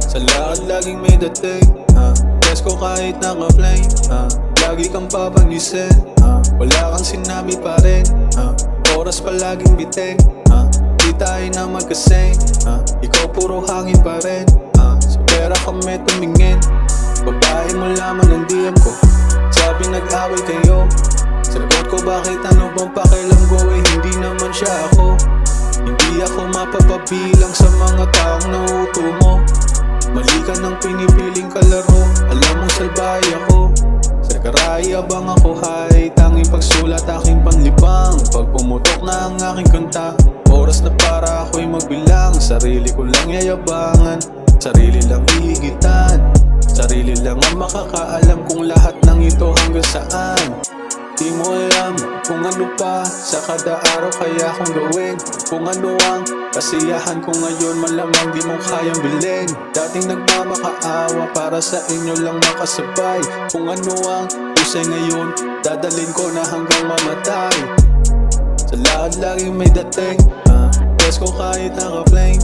Sa lakad laging may dating, Yes ko kahit naka-flame, lagi kang papangisin, wala kang sinabi pa rin, oras palaging bitin, di tayo na magkasame, ikaw puro hangin pa rin, sa pera kami tumingin, babae mo lamang ang DM ko, sabi nag-away kayo, sagot ko bakit ano bang pakialam ko hindi naman siya ako, hindi ako mapapabilang sa mga taong nauto mo. Mali ka ng pinipiling kalaro, alam mong salbahe ako. Sa karay abang ako hay, tanging pagsulat aking panlibang. Pag pumutok na ang aking kanta, oras na para ako'y magbilang. Sarili ko lang yayabangan, sarili lang hihigitan, sarili lang ang makakaalam kung lahat ng ito hanggang saan. Di mo alam kung ano pa sa kada araw kaya kong gawin. Kung ano ang kasiyahan ko ngayon, malamang di mo kayang bilhin. Dating nagmamakaawa para sa inyo lang makasabay. Kung ano ang usay ngayon, dadalhin ko na hanggang mamatay. Sa lahat laging may dating, yes ko kahit naka-flame,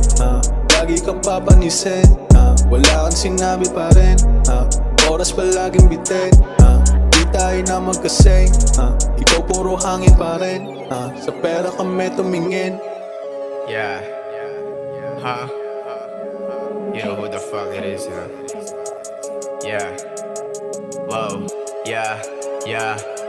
lagi kang papanisin, wala kang sinabi pa rin, oras palaging bitin, tayo na magkasame, ikaw puro hangin pa rin, sa pera kami tumingin. Yeah, huh? You know who the fuck it is, huh? Yeah, wow, yeah.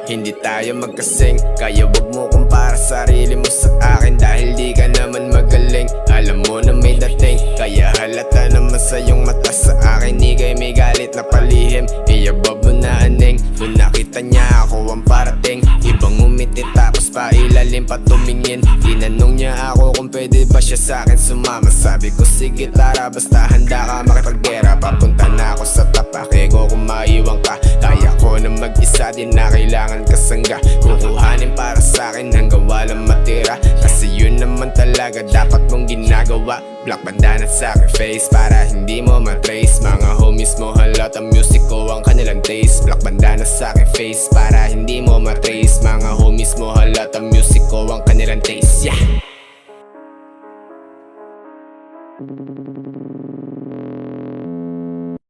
Hindi tayo magkasing, kaya wag mo kumpara sarili mo sa akin. Dahil di ka naman magaling, alam mo na may dating, kaya halata naman sa iyong mata sa akin. Ika'y may galit na palihim, iyabab mo na aning. Nung nakita niya ako ang parating, ibang umiti tapos pailalim pa tumingin. Tinanong niya ako kung pwede ba siya sa akin sumama. Sabi ko sige tara, basta handa ka makipaggera. Papunta na ako sa tapake ko kung maiwan ka. Kaya ko na mag-isa, di na kailangan kasangga. Kukuhanin para sa akin hanggang walang matira, kasi yun naman talaga dapat mong ginagawa. Black bandana sa aking face para hindi mo matrace. Mga homies mo halata music ko ang kanilang taste. Black bandana sa aking face para hindi mo matrace. Mga homies mo halata music ko ang kanilang taste. Yeah.